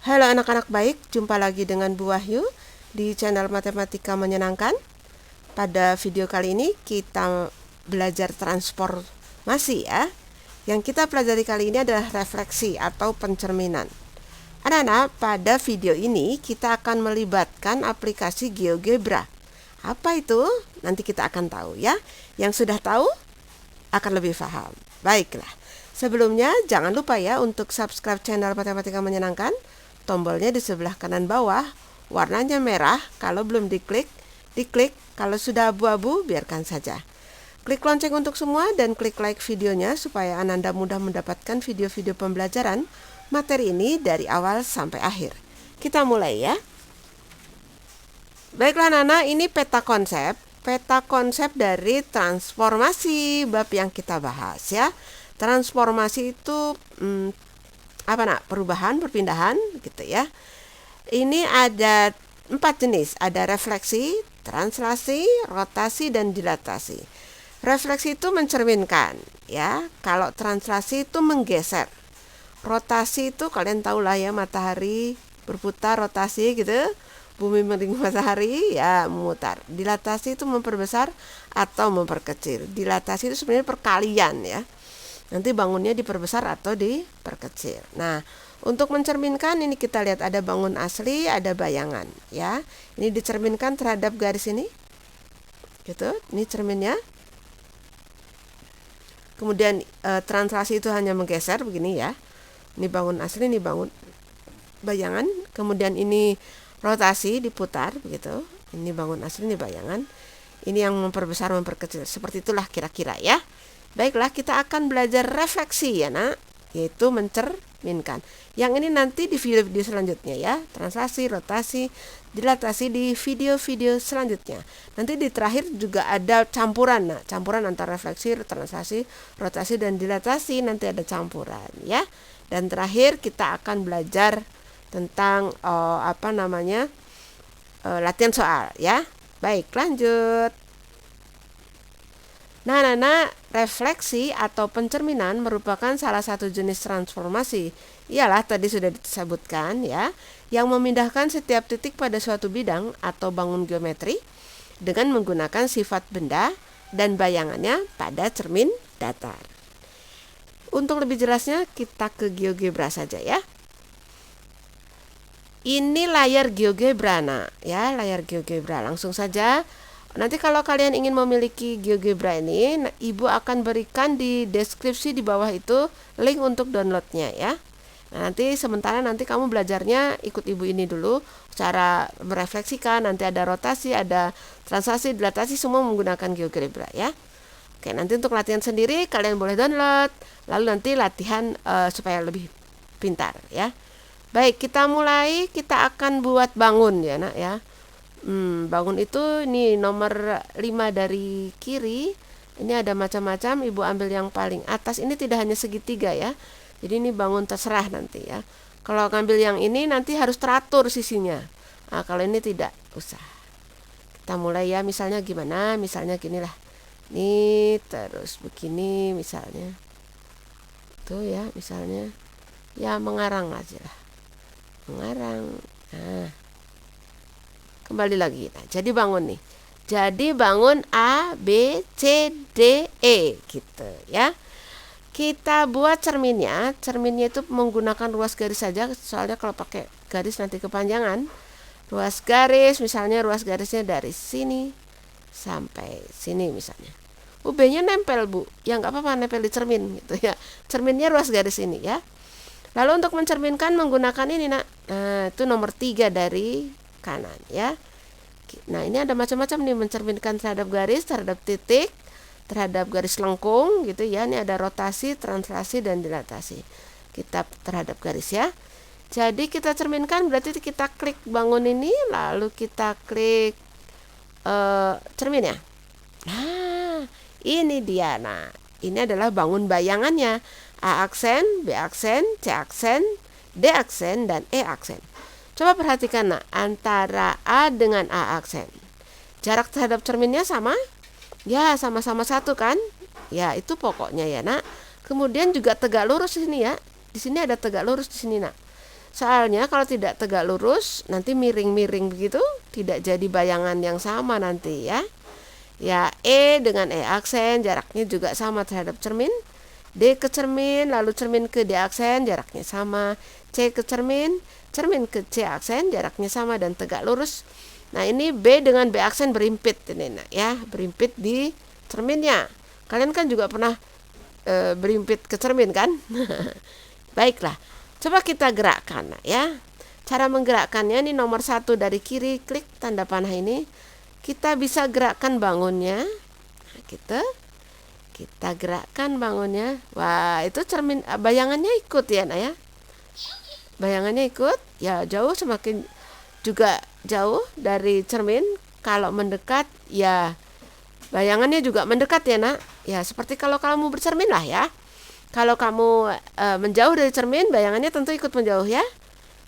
Halo anak-anak baik, jumpa lagi dengan Bu Wahyu di channel Matematika Menyenangkan. Pada video kali ini kita belajar transformasi ya. Yang kita pelajari kali ini adalah refleksi atau pencerminan. Anak-anak, pada video ini kita akan melibatkan aplikasi GeoGebra. Apa itu? Nanti kita akan tahu ya. Yang sudah tahu akan lebih paham. Baiklah. Sebelumnya jangan lupa ya untuk subscribe channel Matematika Menyenangkan. Tombolnya di sebelah kanan bawah, warnanya merah. Kalau belum diklik, diklik. Kalau sudah abu-abu, biarkan saja. Klik lonceng untuk semua dan klik like videonya supaya Ananda mudah mendapatkan video-video pembelajaran materi ini dari awal sampai akhir. Kita mulai ya. Baiklah Nana, ini peta konsep. Peta konsep dari transformasi bab yang kita bahas ya. Transformasi itu perubahan, perpindahan gitu ya. Ini ada 4 jenis, ada refleksi, translasi, rotasi, dan dilatasi. Refleksi itu mencerminkan ya, kalau translasi itu menggeser. Rotasi itu kalian tahu lah ya, matahari berputar, rotasi gitu. Bumi mengelilingi matahari ya memutar. Dilatasi itu memperbesar atau memperkecil. Dilatasi itu sebenarnya perkalian ya. Nanti bangunnya diperbesar atau diperkecil. Nah, untuk mencerminkan ini kita lihat ada bangun asli, ada bayangan ya. Ini dicerminkan terhadap garis ini. Gitu. Ini cerminnya. Kemudian translasi itu hanya menggeser begini ya. Ini bangun asli, ini bangun bayangan. Kemudian ini rotasi diputar begitu. Ini bangun asli, ini bayangan. Ini yang memperbesar, memperkecil. Seperti itulah kira-kira ya. Baiklah, kita akan belajar refleksi ya nak, yaitu mencerminkan. Yang ini nanti di video-video selanjutnya ya. Translasi, rotasi, dilatasi di video-video selanjutnya. Nanti di terakhir juga ada campuran. Nah, campuran antara refleksi, translasi, rotasi, dan dilatasi. Nanti ada campuran ya. Dan terakhir kita akan belajar tentang latihan soal ya. Baik, lanjut. Nah, refleksi atau pencerminan merupakan salah satu jenis transformasi. Iyalah tadi sudah disebutkan ya, yang memindahkan setiap titik pada suatu bidang atau bangun geometri dengan menggunakan sifat benda dan bayangannya pada cermin datar. Untuk lebih jelasnya kita ke GeoGebra saja ya. Ini layar GeoGebra nak ya, layar GeoGebra. Langsung saja. Nanti kalau kalian ingin memiliki GeoGebra ini, Ibu akan berikan di deskripsi di bawah itu link untuk downloadnya ya. Nah, nanti kamu belajarnya ikut Ibu ini dulu, cara merefleksikan, nanti ada rotasi, ada translasi, dilatasi, semua menggunakan GeoGebra ya. Oke, nanti untuk latihan sendiri kalian boleh download, lalu nanti latihan supaya lebih pintar ya. Baik, kita mulai, kita akan buat bangun ya nak ya. Bangun itu ini nomor 5 dari kiri. Ini ada macam-macam, Ibu ambil yang paling atas. Ini tidak hanya segitiga ya. Jadi ini bangun terserah nanti ya. Kalau ngambil yang ini nanti harus teratur sisinya. Nah, kalau ini tidak usah. Kita mulai ya, misalnya gimana? Misalnya ginilah. Nih terus begini misalnya. Tuh ya, misalnya. Ya mengarang aja lah. Mengarang. Nah, kembali lagi. Nah, jadi bangun nih. Jadi bangun A, B, C, D, E gitu ya. Kita buat cerminnya. Cerminnya itu menggunakan ruas garis saja. Soalnya kalau pakai garis nanti kepanjangan. Ruas garis, misalnya ruas garisnya dari sini sampai sini misalnya. B-nya nempel Bu. Ya nggak apa-apa, nempel di cermin gitu ya. Cerminnya ruas garis ini ya. Lalu untuk mencerminkan menggunakan ini nak. Nah, itu nomor 3 dari kanan ya. Nah, ini ada macam-macam nih, mencerminkan terhadap garis, terhadap titik, terhadap garis lengkung gitu ya. Ini ada rotasi, translasi, dan dilatasi. Kita terhadap garis ya. Jadi kita cerminkan berarti kita klik bangun ini, lalu kita klik cermin ya. Nah, ini dia. Nah, ini adalah bangun bayangannya. A aksen, B aksen, C aksen, D aksen, dan E aksen. Coba perhatikan nak, antara A dengan A aksen. Jarak terhadap cerminnya sama? Ya, sama-sama 1 kan? Ya, itu pokoknya ya nak. Kemudian juga tegak lurus di sini ya. Di sini ada tegak lurus di sini nak. Soalnya kalau tidak tegak lurus nanti miring-miring begitu, tidak jadi bayangan yang sama nanti ya. Ya, E dengan E aksen jaraknya juga sama terhadap cermin. D ke cermin, lalu cermin ke D aksen jaraknya sama. C ke cermin, cermin ke C aksen jaraknya sama dan tegak lurus. Nah, ini B dengan B aksen berimpit ini ya, berimpit di cerminnya. Kalian kan juga pernah berimpit ke cermin kan? Baiklah, coba kita gerakkan ya. Cara menggerakkannya ini nomor 1 dari kiri, klik tanda panah ini. Kita bisa gerakkan bangunnya. Nah, kita gerakkan bangunnya. Wah, itu cermin, bayangannya ikut ya nak ya. Bayangannya ikut, ya jauh semakin juga jauh dari cermin. Kalau mendekat ya bayangannya juga mendekat ya nak. Ya seperti kalau kamu bercermin lah ya. Kalau kamu menjauh dari cermin, bayangannya tentu ikut menjauh ya.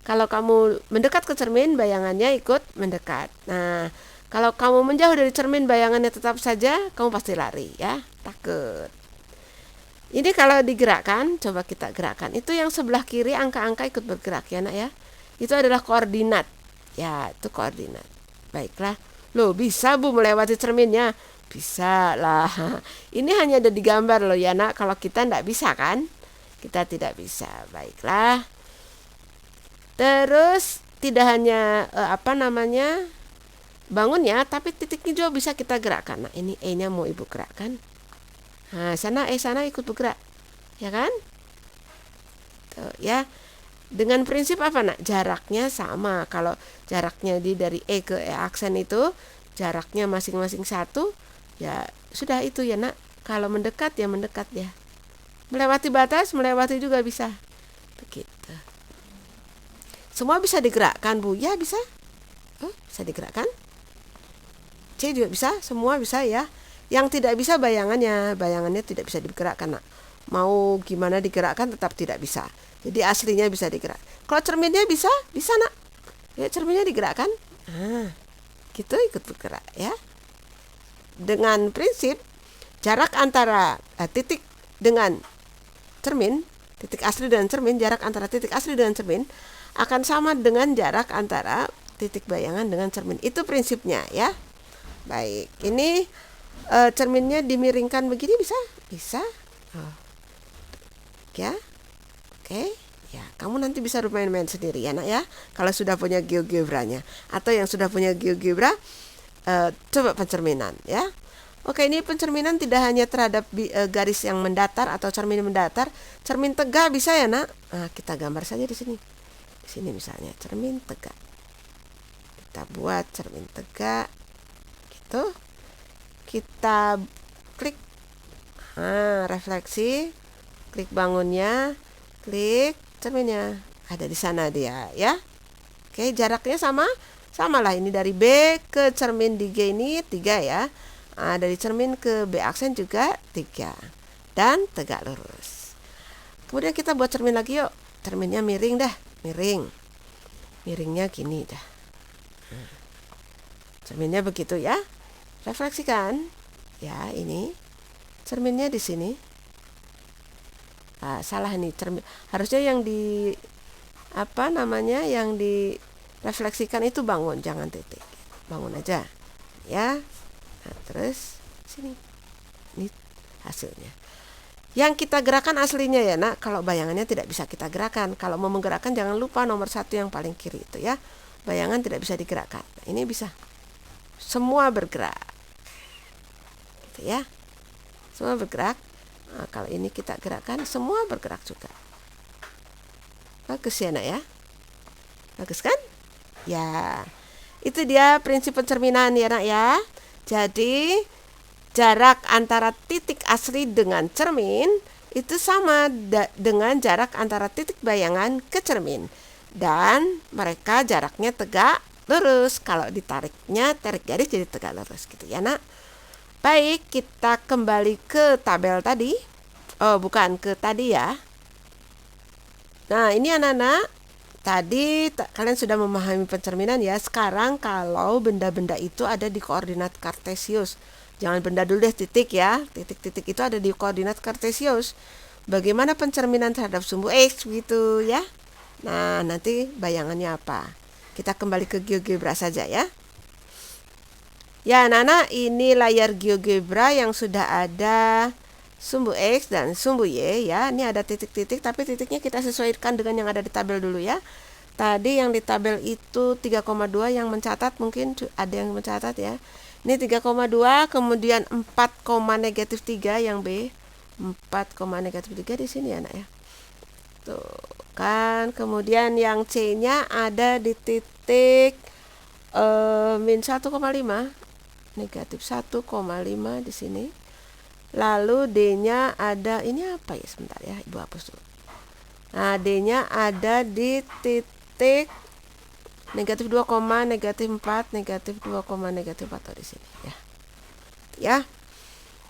Kalau kamu mendekat ke cermin, bayangannya ikut mendekat. Nah, kalau kamu menjauh dari cermin, bayangannya tetap saja, kamu pasti lari ya, takut. Ini kalau digerakkan, coba kita gerakkan. Itu yang sebelah kiri angka-angka ikut bergerak ya nak ya. Itu adalah koordinat. Ya, itu koordinat. Baiklah. Loh, bisa Bu melewati cerminnya? Bisa lah. Ini hanya ada di gambar loh ya nak. Kalau kita tidak bisa kan? Kita tidak bisa. Baiklah. Terus tidak hanya bangunnya, tapi titiknya juga bisa kita gerakkan. Nah, ini E-nya mau Ibu gerakkan. Nah, sana ikut bergerak. Ya kan? Tuh, ya. Dengan prinsip apa nak? Jaraknya sama. Kalau jaraknya dari E ke E aksen itu jaraknya masing-masing 1, ya sudah itu ya nak. Kalau mendekat ya mendekat ya. Melewati batas, melewati juga bisa. Begitu. Semua bisa digerakkan Bu? Ya bisa. Bisa digerakkan. C juga bisa, semua bisa ya. Yang tidak bisa bayangannya tidak bisa digerakkan nak. Mau gimana digerakkan tetap tidak bisa. Jadi aslinya bisa digerak. Kalau cerminnya bisa nak. Ya cerminnya digerakkan. Gitu ikut bergerak ya. Dengan prinsip jarak antara titik dengan cermin, titik asli dengan cermin, jarak antara titik asli dengan cermin akan sama dengan jarak antara titik bayangan dengan cermin. Itu prinsipnya ya. Baik, ini cerminnya dimiringkan begini bisa? Bisa. Ya. Oke. Ya, kamu nanti bisa bermain-main sendiri ya nak ya. Kalau sudah punya GeoGebra-nya. Atau yang sudah punya GeoGebra, coba pencerminan ya. Oke, ini pencerminan tidak hanya terhadap garis yang mendatar atau cermin mendatar, cermin tegak bisa ya nak. Nah, kita gambar saja di sini. Di sini misalnya cermin tegak. Kita buat cermin tegak. Gitu. Kita klik refleksi, klik bangunnya, klik cerminnya. Ada di sana dia ya. Oke, jaraknya sama lah, ini dari B ke cermin di G ini 3 ya. Dari cermin ke B aksen juga 3. Dan tegak lurus. Kemudian kita buat cermin lagi yuk. Cerminnya miring dah, miring. Miringnya gini dah. Cerminnya begitu ya. Refleksikan. Ya, ini cerminnya di sini. Salah nih cermin. Harusnya yang yang direfleksikan itu bangun, jangan titik. Bangun aja. Ya. Nah, terus sini. Ini hasilnya. Yang kita gerakan aslinya ya nak. Kalau bayangannya tidak bisa kita gerakan. Kalau mau menggerakkan jangan lupa nomor 1 yang paling kiri itu ya. Bayangan tidak bisa digerakkan. Nah, ini bisa. Semua bergerak. Gitu ya. Semua bergerak. Nah, kalau ini kita gerakkan, semua bergerak juga. Bagus ya nak ya. Bagus kan? Ya. Itu dia prinsip pencerminan ya nak ya. Jadi jarak antara titik asli dengan cermin itu sama dengan jarak antara titik bayangan ke cermin. Dan mereka jaraknya tegak lurus. Kalau ditariknya, tarik garis jadi tegak lurus gitu ya nak. Baik, kita kembali ke tabel tadi. Oh, bukan ke tadi ya. Nah, ini anak-anak. Tadi kalian sudah memahami pencerminan ya. Sekarang kalau benda-benda itu ada di koordinat kartesius. Jangan benda dulu deh, titik ya. Titik-titik itu ada di koordinat kartesius. Bagaimana pencerminan terhadap sumbu X gitu ya. Nah, nanti bayangannya apa? Kita kembali ke GeoGebra saja ya. Ya, anak-anak, ini layar GeoGebra yang sudah ada sumbu X dan sumbu Y ya. Ini ada titik-titik, tapi titiknya kita sesuaikan dengan yang ada di tabel dulu ya. Tadi yang di tabel itu 3,2 yang mencatat, mungkin ada yang mencatat ya. Ini 3,2, kemudian 4,-3 yang B. 4,-3 di sini ya, Nak ya. Tuh kan, kemudian yang C-nya ada di titik min 1,5, negatif 1,5 di sini. Lalu D-nya ada, ini apa ya, sebentar ya, Ibu hapus dulu. Nah, D-nya ada di titik negatif 2, negatif 4, negatif 2, negatif 4 di sini ya. Ya.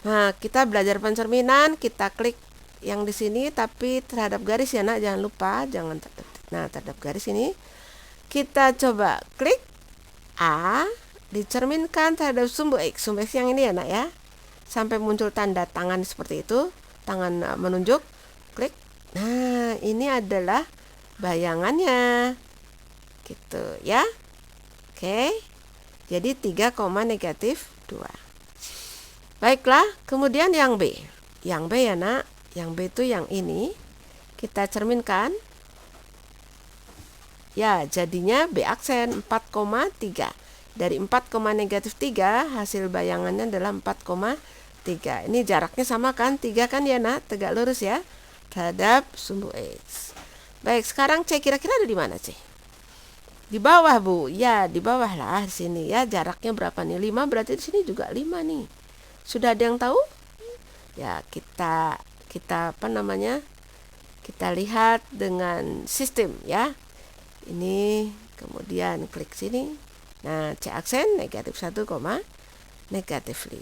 Nah, kita belajar pencerminan, kita klik yang di sini tapi terhadap garis ya, Nak, jangan lupa, jangan terhadap. Nah, terhadap garis ini kita coba klik A, dicerminkan terhadap sumbu X. Sumbu X yang ini ya, Nak ya. Sampai muncul tanda tangan seperti itu, tangan menunjuk, klik. Nah, ini adalah bayangannya. Gitu ya. Oke. Jadi 3, negatif 2. Baiklah, kemudian yang B. Yang B ya, Nak. Yang B itu yang ini. Kita cerminkan. Ya, jadinya B aksen 4,3. Dari 4, negatif 3, hasil bayangannya adalah 4,3. Ini jaraknya sama kan? 3 kan ya, Nak? Tegak lurus ya. Terhadap sumbu X. Baik, sekarang C kira-kira ada di mana, C? Di bawah, Bu. Ya, di bawah lah di sini ya. Jaraknya berapa nih? 5, berarti di sini juga 5 nih. Sudah ada yang tahu? Ya, kita apa namanya? Kita lihat dengan sistem ya. Ini kemudian klik sini. Nah, C aksen negatif 1, negatif 5.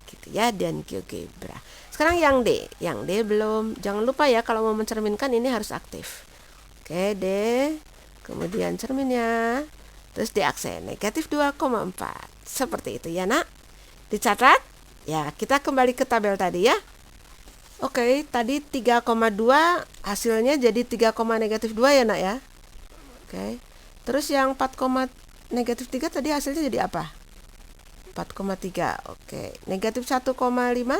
Gitu ya, dan GeoGebra. Sekarang yang D. Yang D belum. Jangan lupa ya, kalau mau mencerminkan ini harus aktif. Oke, D. Kemudian cerminnya. Terus D aksen negatif 2,4. Seperti itu ya, Nak. Dicatat. Ya, kita kembali ke tabel tadi ya. Oke, tadi 3,2 hasilnya jadi 3, negatif 2 ya, Nak ya. Oke. Terus yang 4, negatif 3 tadi hasilnya jadi apa? 4,3. Oke. Negatif 1,5.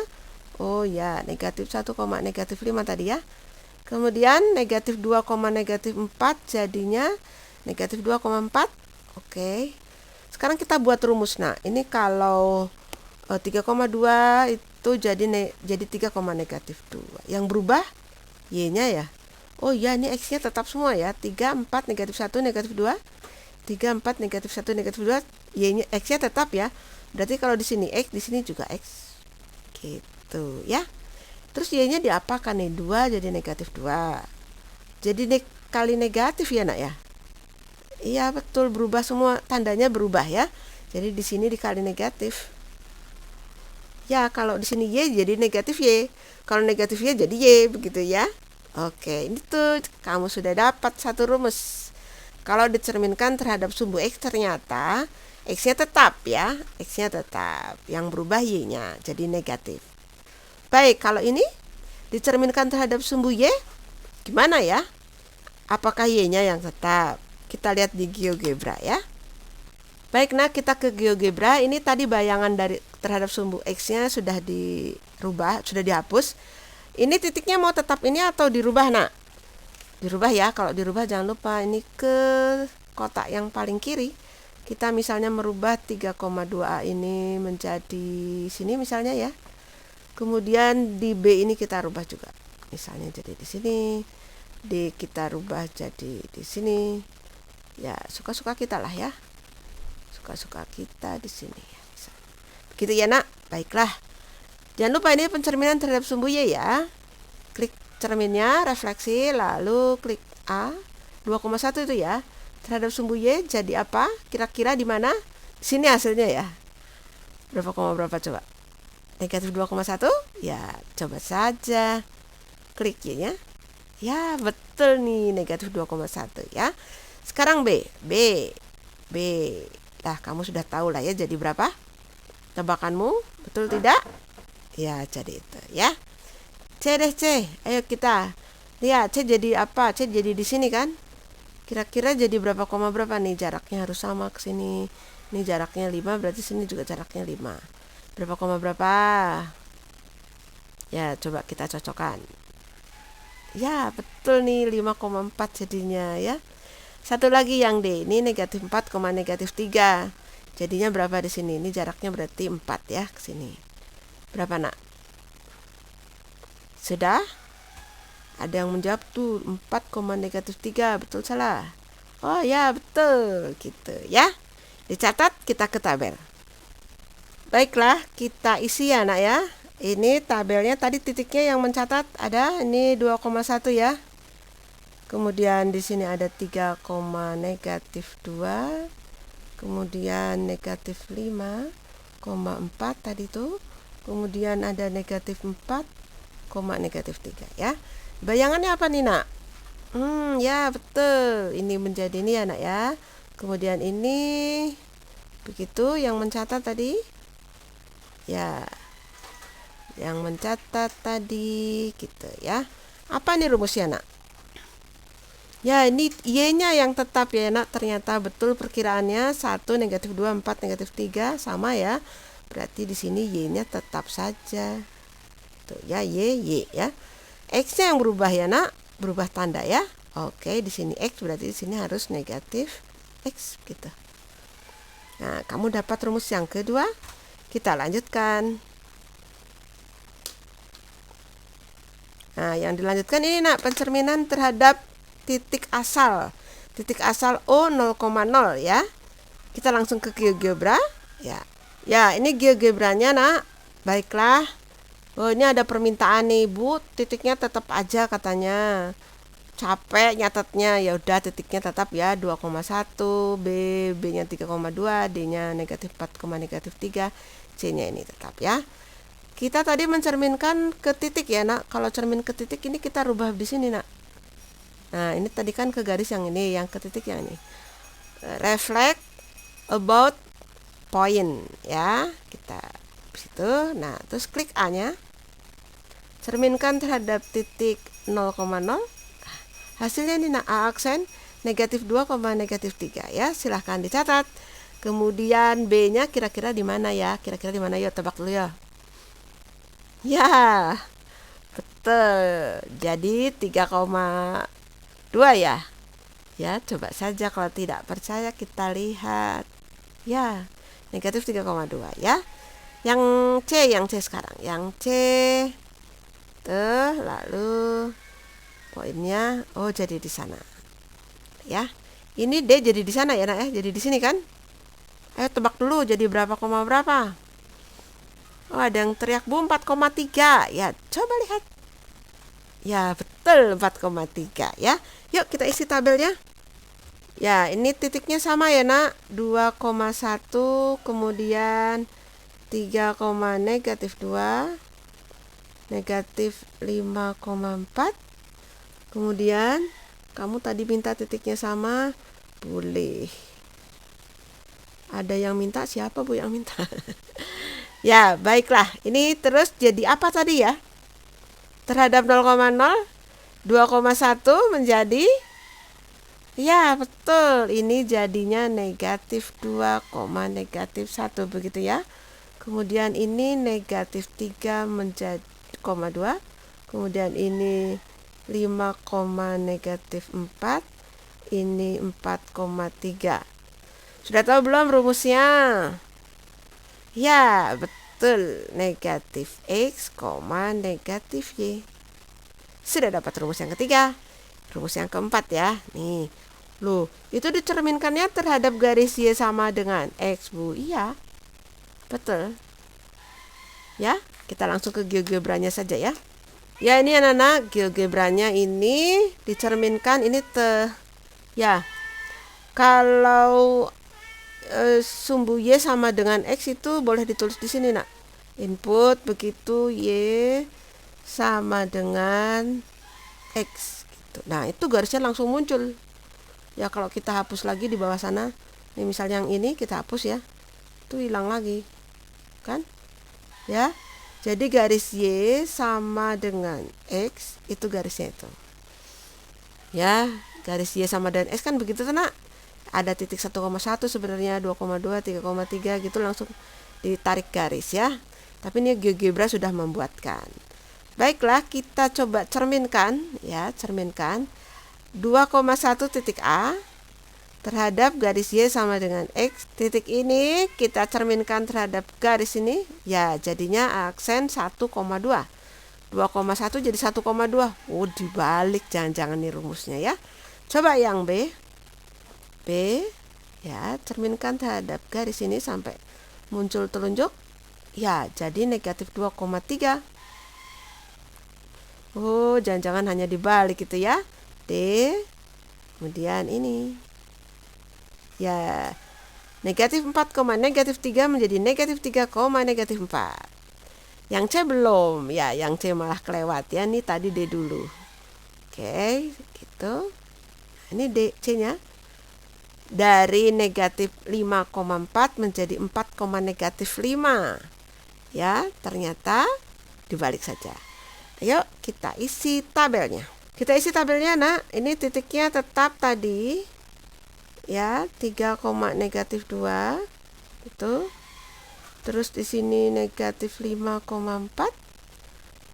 Oh ya, negatif 1, negatif 5 tadi ya. Kemudian negatif 2, negatif 4 jadinya negatif 2,4. Oke. Sekarang kita buat rumus. Nah, ini kalau 3,2 itu jadi 3, negatif 2. Yang berubah Y-nya ya. Oh ya, ini X-nya tetap semua ya. 3, 4, negatif 1, negatif 2. 3, 4, negatif 1, negatif 2. Y-nya, X-nya tetap ya. Berarti kalau di sini X, di sini juga X. Gitu ya. Terus Y-nya diapakan nih? 2 jadi negatif 2. Jadi kali negatif ya, Nak ya. Iya, betul, berubah semua, tandanya berubah ya. Jadi di sini dikali negatif. Ya, kalau di sini Y jadi negatif Y. Kalau negatif Y jadi Y, begitu ya. Oke, ini tuh kamu sudah dapat satu rumus. Kalau dicerminkan terhadap sumbu X ternyata X-nya tetap ya. X-nya tetap. Yang berubah Y-nya jadi negatif. Baik, kalau ini dicerminkan terhadap sumbu Y, gimana ya? Apakah Y-nya yang tetap? Kita lihat di GeoGebra ya. Baik, nah kita ke GeoGebra. Ini tadi bayangan dari terhadap sumbu X-nya sudah dirubah, sudah dihapus. Ini titiknya mau tetap ini atau dirubah, Nak? Dirubah ya. Kalau dirubah jangan lupa ini ke kotak yang paling kiri. Kita misalnya merubah 3,2A ini menjadi sini misalnya ya. Kemudian di B ini kita rubah juga. Misalnya jadi di sini. D kita rubah jadi di sini. Ya, suka-suka kita lah ya. Suka-suka kita di sini ya. Begitu ya, Nak. Baiklah. Jangan lupa ini pencerminan terhadap sumbu Y ya. Klik cerminnya, refleksi, lalu klik A. 2,1 itu ya. Terhadap sumbu Y jadi apa? Kira-kira di mana? Sini hasilnya ya. Berapa coba? Negatif 2,1? Ya, coba saja. Klik Y-nya. Ya, betul nih, negatif 2,1 ya. Sekarang B. Nah, kamu sudah tahu lah ya jadi berapa? Tebakanmu, betul tidak? Ya, jadi itu ya. C. Ayo kita lihat C jadi apa? C jadi di sini kan? Kira-kira jadi berapa koma berapa nih? Jaraknya harus sama ke sini. Ini jaraknya 5, berarti sini juga jaraknya 5. Berapa koma berapa? Ya, coba kita cocokkan. Ya, betul nih, 5,4 jadinya ya. Satu lagi yang D, ini negatif 4, negatif 3. Jadinya berapa di sini? Ini jaraknya berarti 4 ya ke sini. Berapa, Nak? Sudah? Ada yang menjawab tuh 4, negatif 3. Betul salah? Oh ya, betul. Gitu ya. Dicatat, kita ke tabel. Baiklah, kita isi ya, Nak ya. Ini tabelnya tadi titiknya yang mencatat ada ini 2,1 ya. Kemudian di sini ada 3, negatif 2. Kemudian negatif 5,4 tadi tuh. Kemudian ada negatif 4, negatif 3 ya. Bayangannya apa nih, Nak? Ya betul. Ini menjadi ini ya, Nak ya. Kemudian ini begitu yang mencatat tadi. Ya. Yang mencatat tadi gitu ya. Apa nih rumusnya, Nak? Ya, ini Y-nya yang tetap ya, Nak. Ternyata betul perkiraannya 1, negatif 2, 4, negatif 3 sama ya. Berarti di sini Y-nya tetap saja. Tuh ya, Y ya. X-nya yang berubah ya, Nak. Berubah tanda ya. Oke, di sini X berarti di sini harus negatif X gitu. Nah, kamu dapat rumus yang kedua. Kita lanjutkan. Nah, yang dilanjutkan ini, Nak, pencerminan terhadap titik asal. Titik asal O 0,0 ya. Kita langsung ke GeoGebra ya. Ya, ini GeoGebranya, Nak. Baiklah. Oh, ini ada permintaan nih, Bu. Titiknya tetap aja katanya. Capek nyatetnya. Ya udah, titiknya tetap ya 2,1, B-nya 3,2, D-nya negatif 4, negatif 3, C-nya ini tetap ya. Kita tadi mencerminkan ke titik ya, Nak. Kalau cermin ke titik ini kita rubah di sini, Nak. Nah, ini tadi kan ke garis yang ini, yang ke titik yang ini. Reflect about point ya. Kita situ. Nah, terus klik A-nya. Cerminkan terhadap titik 0,0. Hasilnya ini, Nak, A aksen negatif 2, negatif 3 ya. Silahkan dicatat. Kemudian B-nya kira-kira di mana ya? Kira-kira di mana? Yuk tebak dulu ya. Ya, betul. Jadi 3,2 ya. Ya, coba saja kalau tidak percaya kita lihat. Ya, negatif 3,2 ya. Yang C sekarang. Yang C. Tuh, lalu poinnya jadi di sana. Ya. Ini D jadi di sana ya, Nak ya. Jadi di sini kan? Ayo tebak dulu jadi berapa koma berapa? Oh, ada yang teriak, Bu, 4,3. Ya, coba lihat. Ya, betul 4,3 ya. Yuk kita isi tabelnya. Ya, ini titiknya sama ya, Nak. 2,1, kemudian 3, negatif 2, negatif 5,4. Kemudian kamu tadi minta titiknya sama. Boleh. Ada yang minta, siapa Bu yang minta? Ya, baiklah. Ini terus jadi apa tadi ya? Terhadap 0,0, 2,1 menjadi, ya betul, ini jadinya negatif 2, negatif 1 begitu ya. Kemudian ini negatif 3 menjadi 2. Kemudian ini 5, negatif 4. Ini 4,3. Sudah tahu belum rumusnya? Ya, betul. Negatif X, negatif Y. Sudah dapat rumus yang ketiga. Rumus yang keempat ya. Nih. Loh, itu dicerminkannya terhadap garis Y sama dengan X, Bu. Iya. Betul. Ya, kita langsung ke GeoGebranya saja ya. Ya, ini anak-anak, GeoGebranya ini dicerminkan ini ya. Kalau sumbu Y sama dengan X itu boleh ditulis di sini, Nak. Input begitu Y sama dengan X gitu. Nah, itu garisnya langsung muncul. Ya, kalau kita hapus lagi di bawah sana, ini misalnya yang ini kita hapus ya. Itu hilang lagi. Kan? Ya. Jadi garis Y sama dengan X itu garisnya itu. Ya, garis Y sama dengan X kan begitu nak. Ada titik 1,1 sebenarnya, 2,2, 3,3 gitu langsung ditarik garis ya. Tapi ini GeoGebra sudah membuatkan. Baiklah, kita coba cerminkan ya, cerminkan 2,1 titik A terhadap garis Y sama dengan X. Titik ini kita cerminkan terhadap garis ini, ya jadinya aksen 1,2. 2,1 jadi 1,2. Oh, dibalik, jangan-jangan nih rumusnya ya. Coba yang B. B ya, cerminkan terhadap garis ini sampai muncul telunjuk. Ya, jadi negatif 2,3. Oh, jangan-jangan hanya dibalik gitu ya. D. Kemudian ini. Ya, negatif 4, negatif 3 menjadi negatif 3, negatif 4. Yang C belum. Ya, yang C malah kelewat ya. Ini tadi D dulu. Oke, gitu. Ini D, C-nya. Dari negatif 5,4 menjadi 4, negatif 5. Ya, ternyata dibalik saja. Ayo kita isi tabelnya. Kita isi tabelnya nak. Ini titiknya tetap tadi. Ya, 3, negatif 2. Itu. Terus di sini negatif 5,4.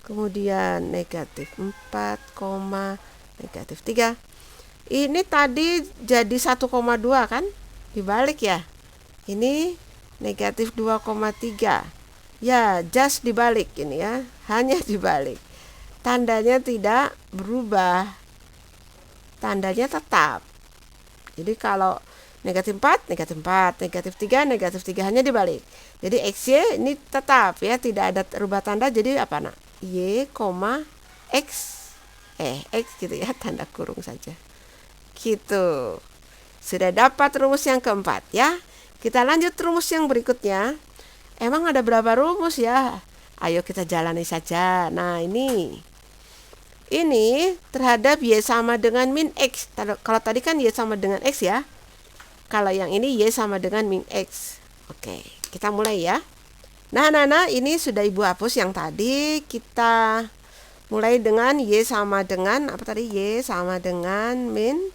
Kemudian negatif 4, negatif 3. Ini tadi jadi 1,2 kan? Dibalik ya. Ini negatif 2,3. Ya, just dibalik ini ya. Hanya dibalik. Tandanya tidak berubah. Tandanya tetap. Jadi kalau negatif 4, negatif 4, negatif 3, negatif 3 hanya dibalik. Jadi XY ini tetap ya, tidak ada rubah tanda. Jadi apa nak? Y, X. X gitu ya, tanda kurung saja. Gitu. Sudah dapat rumus yang keempat ya. Kita lanjut rumus yang berikutnya. Emang ada berapa rumus ya? Ayo kita jalani saja. Nah, ini terhadap Y sama dengan min X. Kalau tadi kan Y sama dengan X ya. Kalau yang ini Y sama dengan min X. Oke, kita mulai ya. Nah, ini sudah Ibu hapus yang tadi. Kita mulai dengan Y sama dengan, apa tadi? Y sama dengan min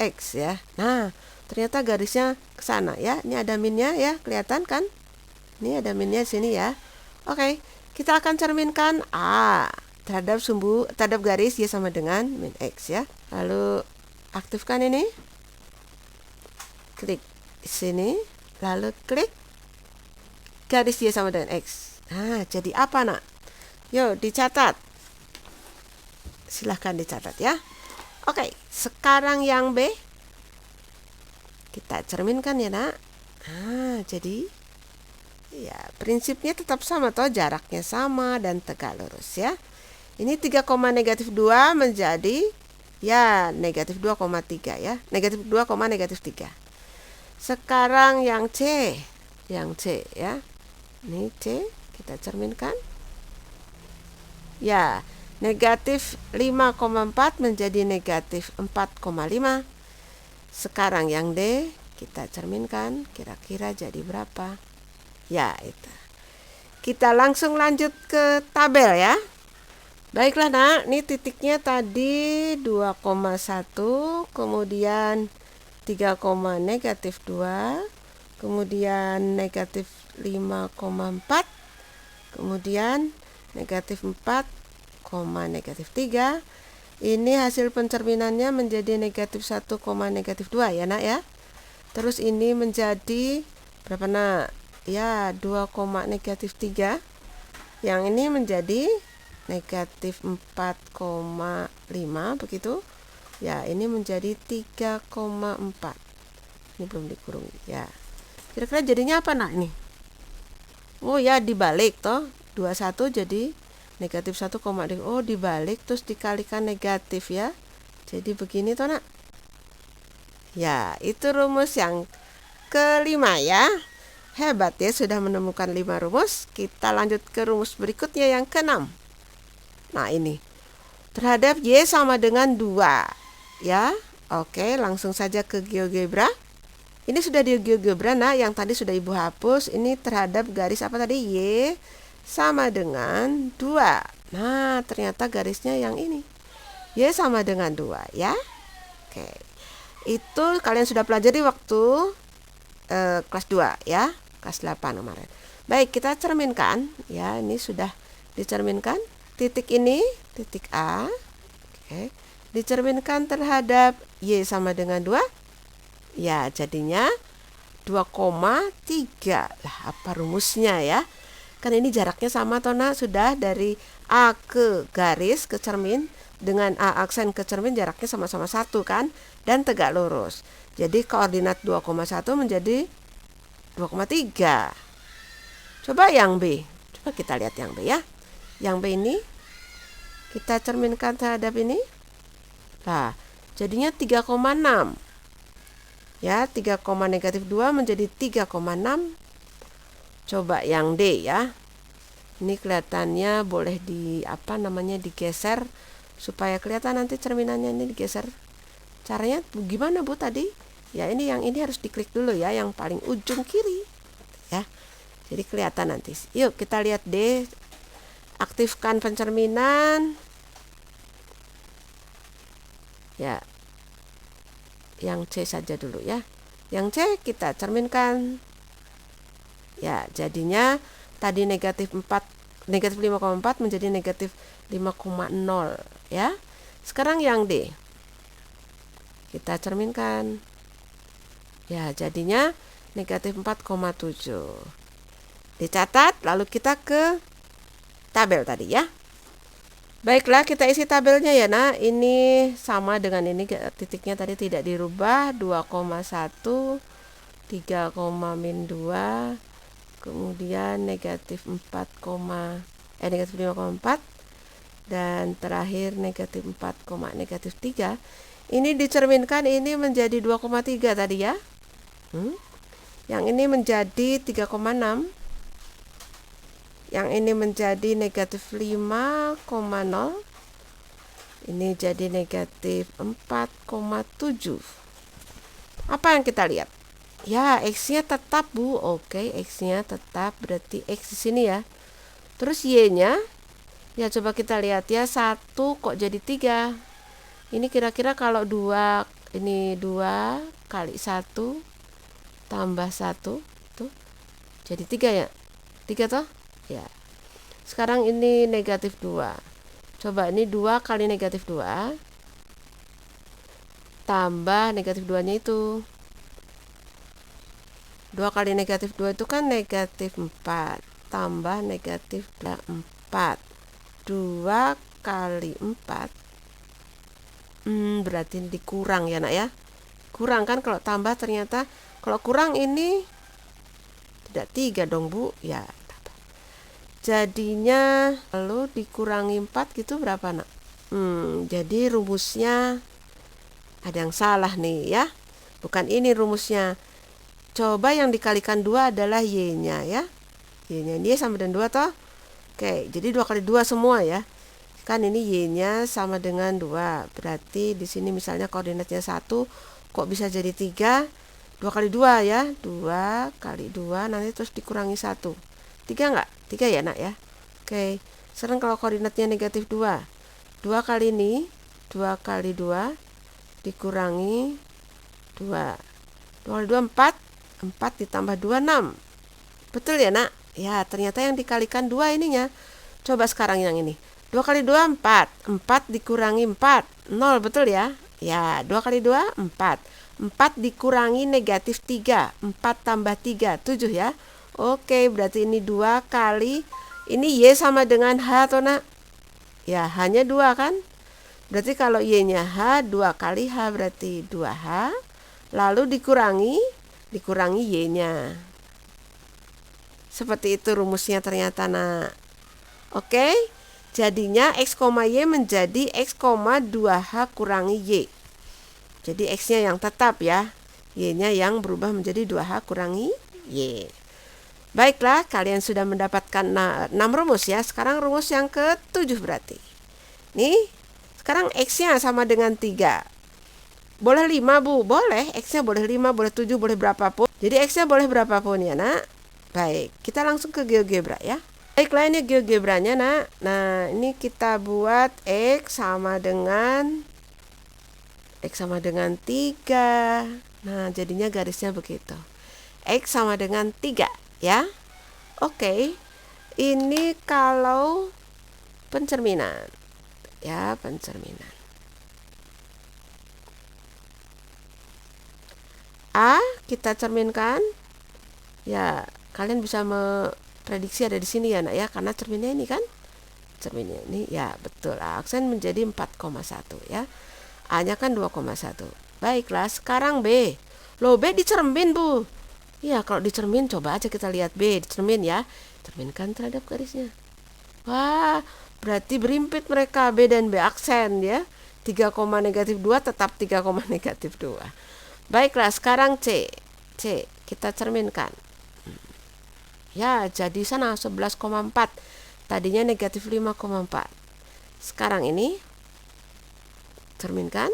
X ya. Nah, ternyata garisnya ke sana ya. Ini ada minnya ya, kelihatan kan? Ini ada minnya sini ya. Oke, kita akan cerminkan A terhadap garis Y sama dengan min X ya. Lalu aktifkan ini. Klik sini, lalu klik garis Y sama dengan X. Nah, jadi apa nak? Yuk dicatat. Silahkan dicatat ya. Oke, sekarang yang B. Kita cerminkan ya nak. Nah, jadi ya prinsipnya tetap sama toh, jaraknya sama dan tegak lurus ya. Ini 3, negatif 2 menjadi ya negatif 2,3 ya. Negatif 2, negatif 3. Sekarang yang C. Yang C ya. Ini C, kita cerminkan. Ya, negatif 5,4 menjadi negatif 4,5. Sekarang yang D, kita cerminkan. Kira-kira jadi berapa? Ya, itu. Kita langsung lanjut ke tabel ya. Baiklah nak, ini titiknya tadi 2,1, kemudian 3, negatif 2, kemudian negatif 5,4, kemudian negatif 4, negatif 3. Ini hasil pencerminannya menjadi negatif 1, negatif 2 ya nak ya. Terus ini menjadi berapa nak? Ya, 2, negatif 3. Yang ini menjadi negatif 4,5 begitu. Ya, ini menjadi 3,4. Ini belum dikurung ya. Kira-kira jadinya apa nak ini? Oh ya, dibalik toh. 21 jadi negatif 1, oh dibalik terus dikalikan negatif ya. Jadi begini toh nak. Ya, itu rumus yang kelima ya. Hebat ya, sudah menemukan 5 rumus. Kita lanjut ke rumus berikutnya yang keenam. Nah, ini terhadap Y sama dengan 2 ya. Oke, langsung saja ke GeoGebra. Ini sudah di GeoGebra nah, yang tadi sudah Ibu hapus. Ini terhadap garis apa tadi? Y sama dengan 2. Nah, ternyata garisnya yang ini. Y sama dengan 2 ya. Oke. Itu kalian sudah pelajari waktu kelas 2 ya, kelas 8 kemarin. Baik, kita cerminkan ya, ini sudah dicerminkan. Titik ini, titik A. Oke. Dicerminkan terhadap Y sama dengan 2. Ya, jadinya 2,3. Lah, apa rumusnya ya? Kan ini jaraknya sama Tona, sudah dari A ke garis ke cermin dengan A aksen ke cermin jaraknya sama-sama 1 kan, dan tegak lurus. Jadi koordinat 2,1 menjadi 2,3. Coba yang B. Coba kita lihat yang B ya. Yang B ini kita cerminkan terhadap ini. Nah, jadinya 3,6. Ya, 3,-2 menjadi 3,6. Coba yang D ya. Ini kelihatannya boleh digeser supaya kelihatan nanti cerminannya ini digeser. Caranya gimana Bu tadi? Ya, yang ini harus diklik dulu ya, yang paling ujung kiri. Ya. Jadi kelihatan nanti. Yuk kita lihat D. Aktifkan pencerminan. Ya. Yang C saja dulu ya. Yang C kita cerminkan. Ya, jadinya tadi negatif 5,4 menjadi negatif 5,0 ya. Sekarang yang D. Kita cerminkan. Ya, jadinya negatif 4,7. Dicatat, lalu kita ke tabel tadi ya. Baiklah, kita isi tabelnya ya. Nah, ini sama dengan ini, titiknya tadi tidak dirubah. 2,1, 3,-2, kemudian negatif 5,4, dan terakhir negatif 4, negatif 3. Ini dicerminkan ini menjadi 2,3 tadi ya. Yang ini menjadi 3,6. Yang ini menjadi negatif 5,0. Ini jadi negatif 4,7. Apa yang kita lihat? Ya, X-nya tetap Bu. Oke, X-nya tetap, berarti X di sini ya. Terus Y-nya, ya coba kita lihat ya, 1 kok jadi 3. Ini kira-kira kalau 2, ini 2 kali 1 tambah 1 tuh jadi 3 ya. 3 toh? Ya. Sekarang ini negatif 2. Coba ini 2 kali negatif 2 tambah negatif 2-nya itu. 2 kali negatif 2 itu kan negatif 4 tambah negatif 4. 2 kali 4 berarti dikurang ya nak ya. Kurang kan, kalau tambah ternyata, kalau kurang ini tidak 3 dong Bu ya. Jadinya lalu dikurangi 4 gitu berapa nak? Jadi rumusnya ada yang salah nih ya. Bukan ini rumusnya. Coba yang dikalikan 2 adalah Y-nya ya. Y-nya ini sama dengan 2 toh. Oke, jadi 2 kali 2 semua ya. Kan ini Y-nya sama dengan 2. Berarti di sini misalnya koordinatnya 1, kok bisa jadi 3? 2 kali 2 ya. 2 kali 2 nanti terus dikurangi 1. 3 enggak? 3 ya nak ya. Oke, sekarang kalau koordinatnya negatif 2. 2 kali ini, 2 kali 2 dikurangi 2. 2 kali 2 4. 4 ditambah 2 6. Betul ya nak? Ya, ternyata yang dikalikan 2 ininya. Coba sekarang yang ini. 2 kali 2 4. 4 dikurangi 4. 0, betul ya? Ya, 2 kali 2 4. 4 dikurangi negatif 3. 4 tambah 3 7 ya. Oke, berarti ini 2 kali. Ini Y sama dengan H atau nak? Ya, hanya 2 kan? Berarti kalau Y-nya H, 2 kali H berarti 2H. Lalu dikurangi Y-nya. Seperti itu rumusnya ternyata nak. Oke, jadinya X, Y menjadi X, 2H kurangi Y. Jadi X-nya yang tetap ya, Y-nya yang berubah menjadi 2H kurangi Y. Baiklah, kalian sudah mendapatkan 6 rumus ya. Sekarang rumus yang ke-7 berarti. Nih, sekarang X-nya sama dengan 3. Boleh 5 Bu? Boleh, X-nya boleh 5, boleh 7, boleh berapapun. Jadi X-nya boleh berapapun ya nak. Baik, kita langsung ke GeoGebra ya. Baiklah, ini GeoGebranya nak. Nah, ini kita buat X sama dengan X sama dengan 3. Nah, jadinya garisnya begitu. X sama dengan 3, ya. Oke. Ini kalau pencerminan. Ya, pencerminan. A kita cerminkan. Ya, kalian bisa memprediksi ada di sini ya, Nak ya, karena cerminnya ini kan. Cerminnya ini ya betul. Aksen menjadi 4,1 ya. A-nya kan 2,1. Baiklah, sekarang B. Loh, B dicermin, Bu. Ya, kalau dicermin coba aja kita lihat B dicermin ya. Cerminkan terhadap garisnya. Wah, berarti berimpit mereka B dan B aksen ya. 3,-2 tetap 3,-2. Baiklah, sekarang C. C kita cerminkan. Ya, jadi sana 11,4. Tadinya negatif 5,4. Sekarang ini cerminkan.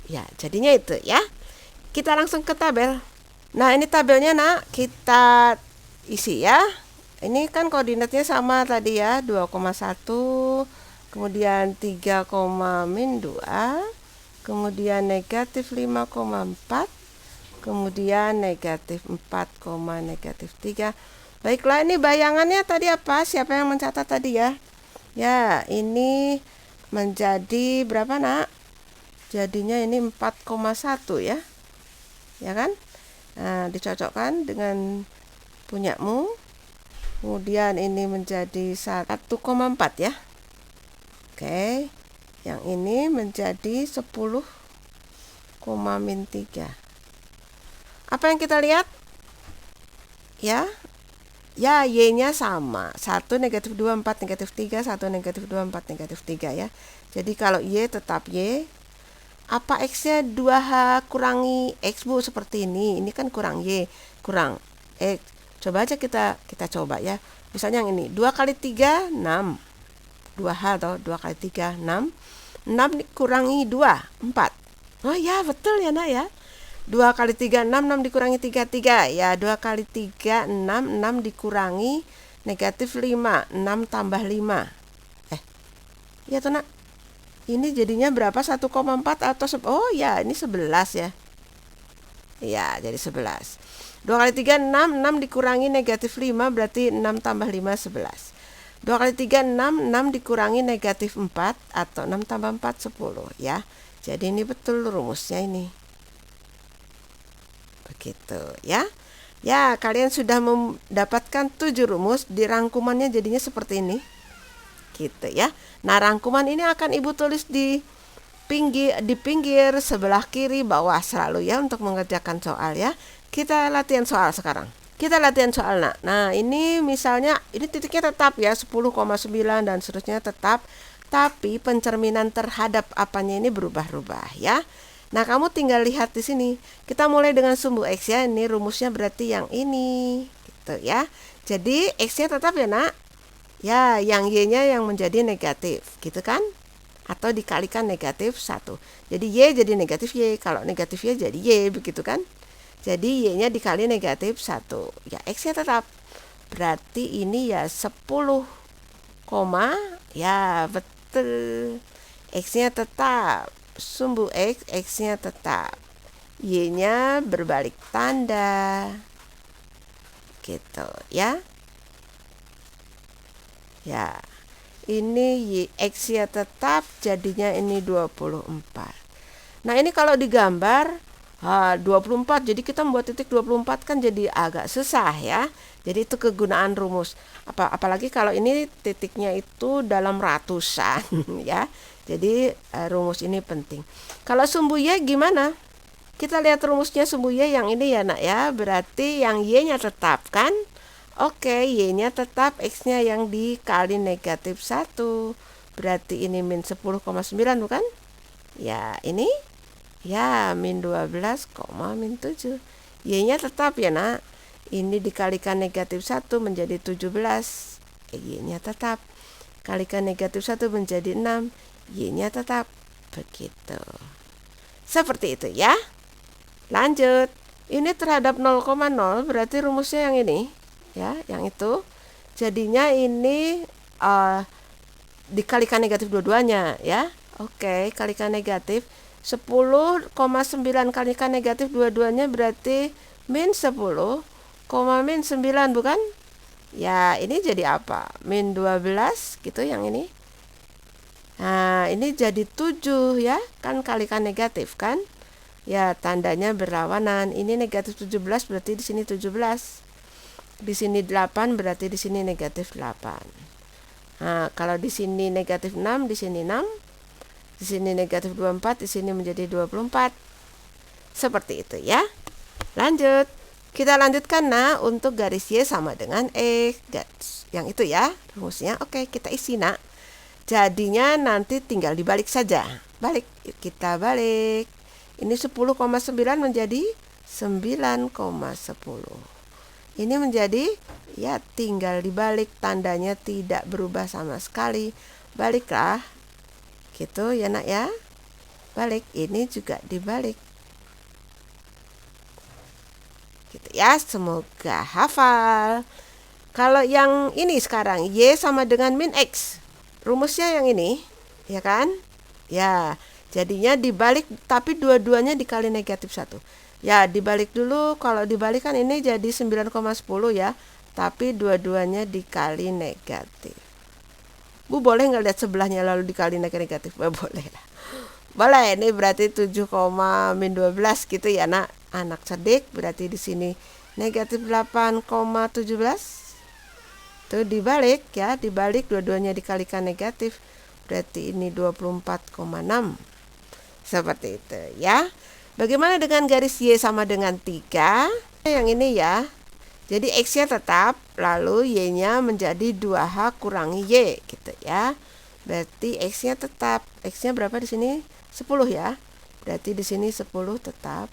Ya, jadinya itu ya. Kita langsung ke tabel. Nah, ini tabelnya, Nak. Kita isi ya. Ini kan koordinatnya sama tadi ya, 2,1, kemudian 3,-2, kemudian negatif 5,4, kemudian negatif 4, negatif 3. Baiklah, ini bayangannya tadi apa? Siapa yang mencatat tadi ya? Ya, ini menjadi berapa, Nak? Jadinya ini 4,1 ya. Ya kan? Nah, dicocokkan dengan punyamu. Kemudian ini menjadi 1,4 ya. Oke. Yang ini menjadi 10,-3. Apa yang kita lihat? Ya. Ya, Y-nya sama. 1, negatif 2, 4, negatif 3, 1, negatif 2, 4, negatif 3 ya. Jadi kalau Y tetap Y. Apa X-nya 2H kurangi X, Bu, seperti ini. Ini kan kurang Y, kurang X. Coba aja kita coba ya. Misalnya yang ini, 2 kali 3, 6. 2H atau 2 kali 3, 6. 6 dikurangi 2, 4. Oh ya, betul ya, Nak ya. 2 kali 3, 6, 6 dikurangi 3, 3. Ya, 2 kali 3, 6, 6 dikurangi negatif 5, 6 tambah 5. Ya tuh, Nak. Ini jadinya berapa? 1,4 atau oh ya, ini 11 ya. Ya, jadi 11. 2 kali 3, 6. 6 dikurangi negatif 5, berarti 6 tambah 5, 11. 2 kali 3, 6. 6 dikurangi negatif 4, atau 6 tambah 4, 10 ya. Jadi ini betul rumusnya ini. Begitu ya. Ya, kalian sudah mendapatkan 7 rumus. Di rangkumannya jadinya seperti ini. Gitu ya. Nah, rangkuman ini akan Ibu tulis di pinggir sebelah kiri bawah selalu ya, untuk mengerjakan soal ya. Kita latihan soal sekarang. Kita latihan soal, Nak. Nah, ini misalnya ini titiknya tetap ya, 10,9 dan seterusnya tetap, tapi pencerminan terhadap apanya ini berubah-ubah ya. Nah, kamu tinggal lihat di sini. Kita mulai dengan sumbu X ya. Ini rumusnya berarti yang ini gitu ya. Jadi X-nya tetap ya, Nak. Ya, yang Y-nya yang menjadi negatif, gitu kan? Atau dikalikan negatif 1. Jadi Y jadi negatif Y. Kalau negatif Y jadi Y, begitu kan? Jadi Y-nya dikali negatif 1. Ya, X-nya tetap. Berarti ini ya 10, ya betul. X-nya tetap. Sumbu X, X-nya tetap. Y-nya berbalik tanda. Gitu ya. Ya. Ini X-nya tetap, jadinya ini 24. Nah, ini kalau digambar 24, jadi kita membuat titik 24 kan jadi agak susah ya. Jadi itu kegunaan rumus. Apalagi kalau ini titiknya itu dalam ratusan ya. Jadi rumus ini penting. Kalau sumbu Y gimana? Kita lihat rumusnya sumbu Y yang ini ya, Nak ya. Berarti yang Y-nya tetap kan? Oke, Y-nya tetap, X-nya yang dikali negatif 1. Berarti ini min 10,9 bukan? Ya, ini ya min 12, min 7. Y-nya tetap ya, Nak. Ini dikalikan negatif 1 menjadi 17. Y-nya tetap. Kalikan negatif 1 menjadi 6. Y-nya tetap. Begitu. Seperti itu ya. Lanjut. Ini terhadap 0,0 berarti rumusnya yang ini. Ya, yang itu. Jadinya ini dikalikan negatif dua-duanya ya. Oke, kalikan negatif 10,9 kalikan negatif dua-duanya berarti min 10, min 9 bukan? Ya, ini jadi apa? Min 12 gitu yang ini. Nah, ini jadi 7 ya, kan kalikan negatif kan? Ya, tandanya berlawanan. Ini negatif 17 berarti di sini 17. Di sini 8 berarti di sini negatif 8. Nah, kalau di sini negatif 6, di sini 6. Di sini negatif 24, di sini menjadi 24. Seperti itu ya. Lanjut. Kita lanjutkan untuk garis Y sama dengan X. Yang itu ya rumusnya. Oke, kita isi Jadinya nanti tinggal dibalik saja. Balik, kita balik. Ini 10,9 menjadi 9,10. Ini menjadi ya tinggal dibalik, tandanya tidak berubah sama sekali. Baliklah. Gitu ya ya. Balik, ini juga dibalik. Gitu ya, semoga hafal. Kalau yang ini sekarang Y sama dengan min X. Rumusnya yang ini, ya kan? Ya, jadinya dibalik tapi dua-duanya dikali negatif 1. Ya, dibalik dulu. Kalau dibalik kan ini jadi 9,10 ya. Tapi dua-duanya dikali negatif. Bu, boleh nggak lihat sebelahnya lalu dikali negatif? Boleh. Boleh, ini berarti 7, min 12 gitu ya anak cerdik. Berarti di sini negatif 8,17. Tuh dibalik ya, dibalik dua-duanya dikalikan negatif. Berarti ini 24,6. Seperti itu ya. Bagaimana dengan garis Y sama dengan 3? Yang ini ya. Jadi X-nya tetap, lalu Y-nya menjadi 2H kurangi Y gitu ya. Berarti X-nya tetap. X-nya berapa di sini? 10 ya. Berarti di sini 10 tetap.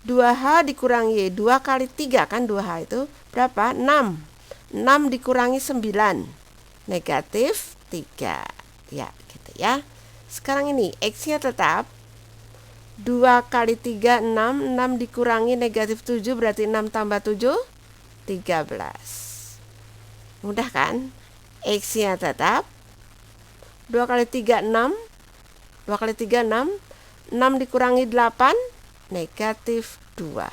2H dikurangi Y, 2 kali 3 kan 2H itu berapa? 6. 6 dikurangi 9. Negatif 3. Ya, gitu ya. Sekarang ini X-nya tetap. 2 kali 3, 6. 6 dikurangi negatif 7 berarti 6 tambah 7, 13. Mudah kan? X-nya tetap. 2 kali 3, 6. 2 kali 3, 6. 6 dikurangi 8, negatif 2.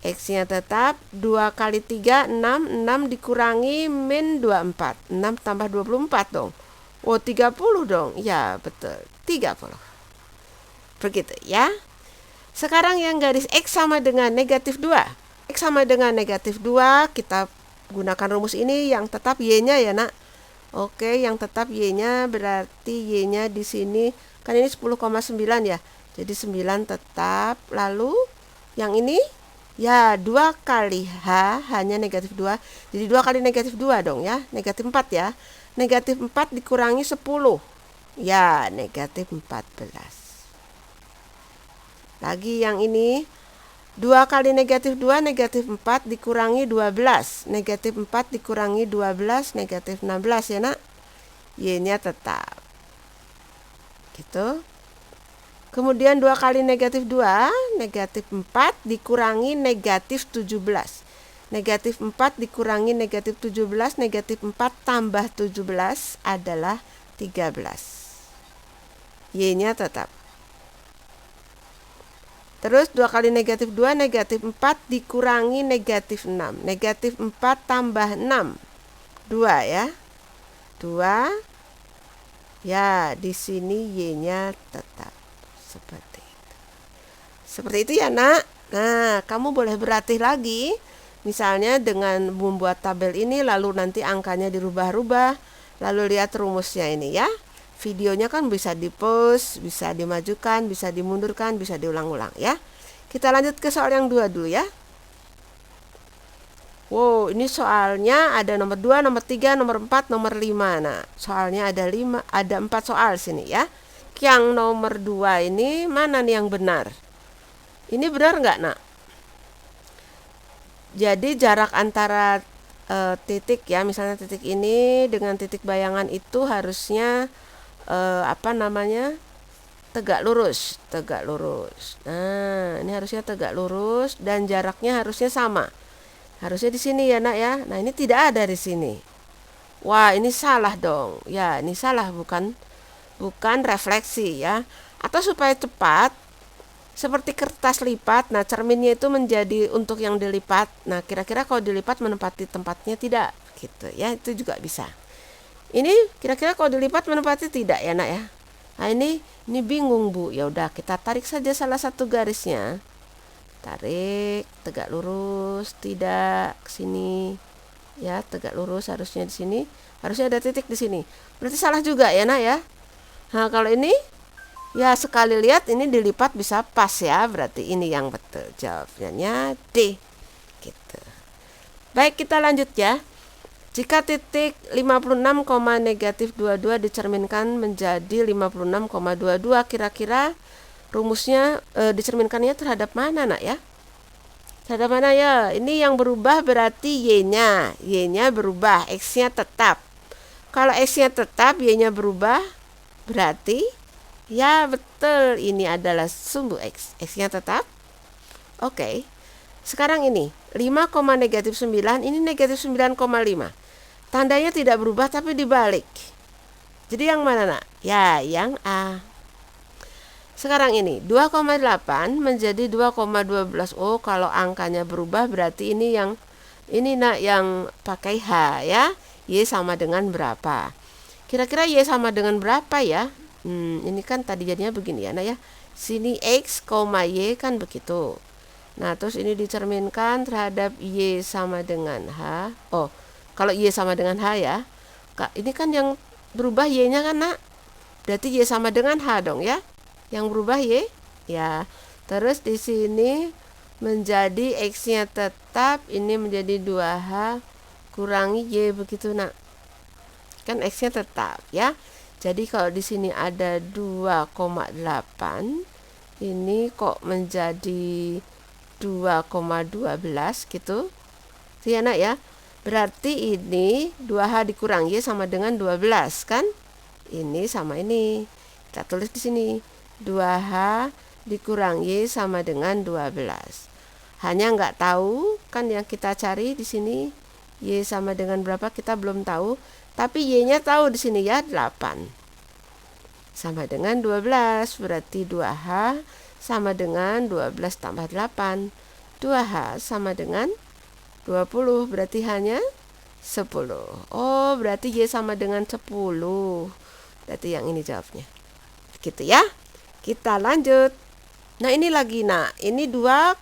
X-nya tetap. 2 kali 3, 6. 6 dikurangi min 24. 6 tambah 24 dong. Oh, 30 dong. Ya, betul. 30. Begitu ya. Sekarang yang garis X sama dengan negatif 2. X sama dengan negatif 2, kita gunakan rumus ini yang tetap Y-nya ya Oke, yang tetap Y-nya berarti Y-nya di sini kan ini 10,9 ya. Jadi 9 tetap. Lalu yang ini ya 2 kali H, hanya negatif 2. Jadi 2 kali negatif 2 dong ya. Negatif 4 ya. Negatif 4 dikurangi 10. Ya, negatif 14. Lagi yang ini 2 kali negatif 2, negatif 4 dikurangi 12. Negatif 4 dikurangi 12, negatif 16 ya Y-nya tetap. Gitu. Kemudian 2 kali negatif 2, negatif 4 dikurangi negatif 17. Negatif 4 dikurangi negatif 17, negatif 4 tambah 17 adalah 13. Y-nya tetap. Terus 2 kali negatif 2, negatif 4 dikurangi negatif 6. Negatif 4 tambah 6. 2 ya. 2. Ya, di sini Y-nya tetap. Seperti itu. Seperti itu ya Nah, kamu boleh berlatih lagi. Misalnya dengan membuat tabel ini, lalu nanti angkanya dirubah-rubah. Lalu lihat rumusnya ini ya. Videonya kan bisa di-pause, bisa dimajukan, bisa dimundurkan, bisa diulang-ulang ya. Kita lanjut ke soal yang 2 dulu ya. Wow, ini soalnya ada nomor 2, nomor 3, nomor 4, nomor 5. Nah, soalnya ada 4 soal sini ya. Yang nomor 2 ini mana nih yang benar? Ini benar nggak Jadi jarak antara titik ya, misalnya titik ini dengan titik bayangan itu harusnya tegak lurus. Nah, ini harusnya tegak lurus dan jaraknya harusnya sama. Harusnya di sini ya ya. Nah, ini tidak ada di sini. Wah, ini salah dong. Ya, ini salah, bukan refleksi ya. Atau supaya cepat, seperti kertas lipat, nah cerminnya itu menjadi untuk yang dilipat. Nah kira-kira kalau dilipat menempati tempatnya tidak gitu ya, itu juga bisa. Ini kira-kira kalau dilipat menempati tidak ya nak ya. Nah ini bingung Bu. Ya udah kita tarik saja salah satu garisnya. Tarik tegak lurus, tidak ke sini. Ya, tegak lurus harusnya di sini. Harusnya ada titik di sini. Berarti salah juga ya nak ya. Nah kalau ini ya sekali lihat ini dilipat bisa pas ya. Berarti ini yang betul. Jawabannya D. Gitu. Baik, kita lanjut ya. Jika titik 56, negatif 22 dicerminkan menjadi 56,22, kira-kira rumusnya dicerminkannya terhadap mana nak ya? Terhadap mana ya? Ini yang berubah berarti Y-nya. Y-nya berubah, X-nya tetap. Kalau X-nya tetap, Y-nya berubah, berarti ya betul, ini adalah sumbu X. X-nya tetap. Oke. Sekarang ini 5, negatif 9, ini negatif 9,5. Tandanya tidak berubah tapi dibalik. Jadi yang mana nak? Ya, yang A. Sekarang ini 2,8 menjadi 2,12. Oh, kalau angkanya berubah berarti ini nak yang pakai H ya. Y sama dengan berapa? Kira-kira Y sama dengan berapa ya? Ini kan tadi jadinya begini ya nak ya. Sini X, Y kan begitu. Nah, terus ini dicerminkan terhadap Y sama dengan H. Oh, kalau Y sama dengan H ya. Ini kan yang berubah Y-nya kan nak. Berarti Y sama dengan H dong ya. Yang berubah Y. Ya. Terus di sini menjadi X-nya tetap. Ini menjadi 2H kurangi Y begitu nak. Kan X-nya tetap ya. Jadi kalau di sini ada 2,8. Ini kok menjadi 2,12 gitu. Ya nak ya. Berarti ini 2H dikurang Y sama dengan 12 kan? Ini sama ini. Kita tulis di sini. 2H dikurang Y sama dengan 12. Hanya nggak tahu kan yang kita cari di sini Y sama dengan berapa kita belum tahu. Tapi Y-nya tahu di sini ya 8. Sama dengan 12. Berarti 2H sama dengan 12 tambah 8. 2H sama dengan 20, berarti hanya 10. Oh, berarti Y sama dengan 10. Berarti yang ini jawabnya. Gitu ya. Kita lanjut. Nah, ini lagi nak. Ini 2,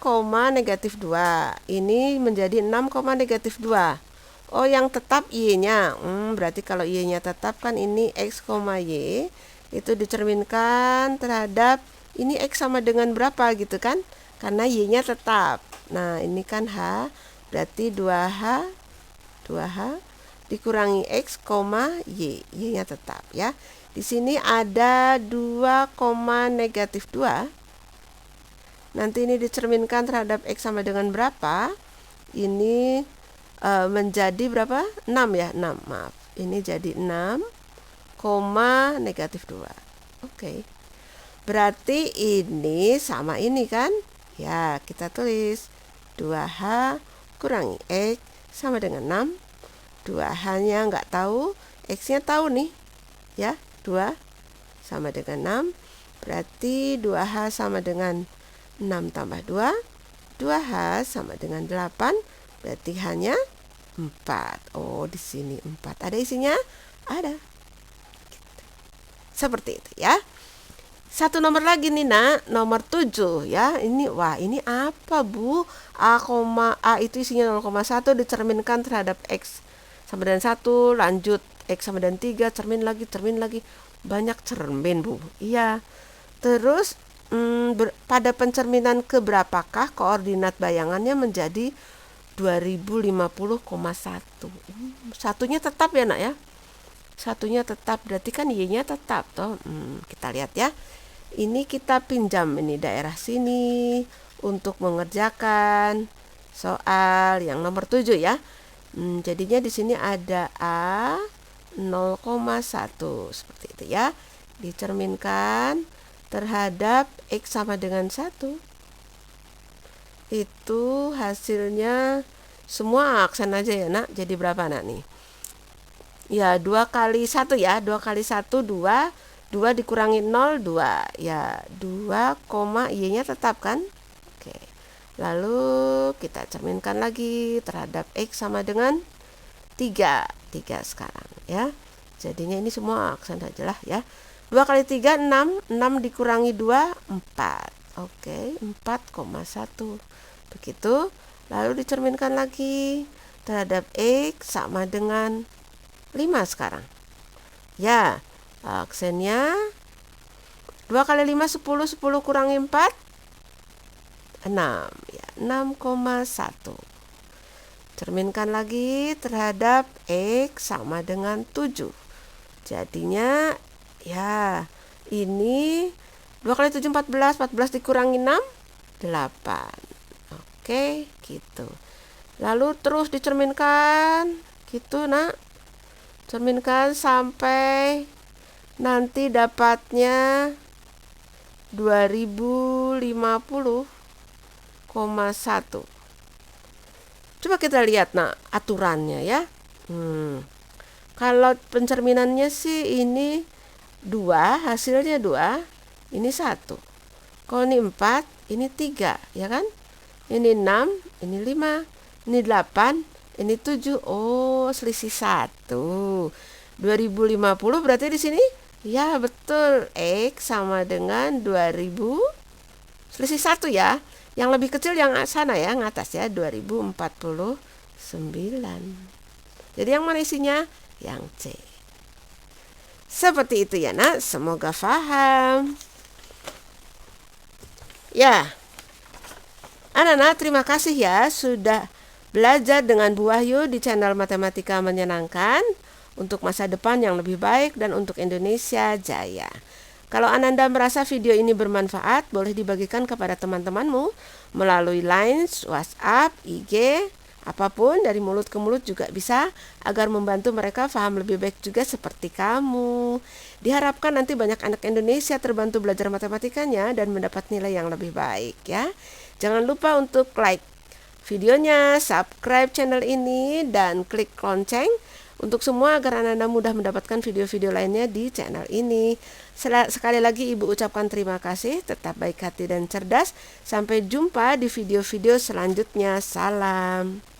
negatif 2. Ini menjadi 6, negatif 2. Oh, yang tetap Y-nya. Berarti kalau Y-nya tetap kan ini X, Y. Itu dicerminkan terhadap ini X sama dengan berapa gitu kan? Karena Y-nya tetap. Nah, ini kan H. Berarti 2H dikurangi X, Y. Y-nya tetap ya. Di sini ada 2, negatif 2. Nanti ini dicerminkan terhadap X sama dengan berapa? Ini menjadi berapa? 6 ya? 6, maaf. Ini jadi 6, negatif 2. Oke. Berarti ini sama ini kan? Ya, kita tulis 2H kurangi X sama dengan 6. 2H-nya nggak tahu, X-nya tahu nih. Ya, 2 sama dengan 6. Berarti 2H sama dengan 6 tambah 2. 2H sama dengan 8. Berarti hanya 4. Oh, di sini 4. Ada isinya? Ada. Seperti itu ya. Satu nomor lagi nih nak, nomor 7 ya. Ini apa Bu? A itu isinya 0,1 dicerminkan terhadap X sama dengan 1, lanjut X sama dengan 3, cermin lagi. Banyak cermin Bu. Iya. Terus pada pencerminan keberapakah koordinat bayangannya menjadi 2050,1. Satunya tetap ya nak ya. Satunya tetap, berarti kan Y-nya tetap toh. Kita lihat ya. Ini kita pinjam ini daerah sini untuk mengerjakan soal yang nomor 7 ya. Jadinya di sini ada A 0,1 seperti itu ya. Dicerminkan terhadap X sama dengan 1. Itu hasilnya semua aksen aja ya nak. Jadi berapa nak nih? Ya 2 kali 1 ya. 2 kali 1 2. 2 dikurangi 0, 2. Ya, 2, Y-nya tetap kan? Oke. Lalu kita cerminkan lagi terhadap X sama dengan 3. 3 sekarang ya. Jadinya ini semua aksen saja lah ya. 2 kali 3, 6. 6 dikurangi 2, 4. Oke, 4,1. Begitu. Lalu dicerminkan lagi terhadap X sama dengan 5 sekarang. Ya, aksennya 2 kali 5, 10. 10 kurangi 4, 6. Ya, 6,1. Cerminkan lagi terhadap X sama dengan 7. Jadinya ya ini 2 kali 7, 14. 14 dikurangi 6, 8. Oke, gitu. Lalu terus dicerminkan gitu nak. Cerminkan sampai nanti dapatnya 2050,1. Coba kita lihat nak aturannya ya. Kalau pencerminannya sih ini 2, hasilnya 2, ini 1. Kalau ini 4, ini 3, ya kan? Ini 6, ini 5, ini 8, ini 7. Oh, selisih 1. 2050 berarti di sini? Ya, betul. X sama dengan 2000, selisih 1 ya. Yang lebih kecil yang sana ya, yang atas ya, 2049. Jadi yang mana isinya? Yang C. Seperti itu ya nak, semoga paham. Ya, anak-anak terima kasih ya sudah belajar dengan Bu Wahyu di channel Matematika Menyenangkan untuk masa depan yang lebih baik dan untuk Indonesia Jaya. Kalau Ananda merasa video ini bermanfaat, boleh dibagikan kepada teman-temanmu melalui Line, WhatsApp, IG, apapun dari mulut ke mulut juga bisa, agar membantu mereka paham lebih baik juga seperti kamu. Diharapkan nanti banyak anak Indonesia terbantu belajar matematikanya dan mendapat nilai yang lebih baik ya. Jangan lupa untuk like videonya, subscribe channel ini, dan klik lonceng untuk semua agar Anda mudah mendapatkan video-video lainnya di channel ini. Sekali lagi Ibu ucapkan terima kasih, tetap baik hati dan cerdas. Sampai jumpa di video-video selanjutnya. Salam.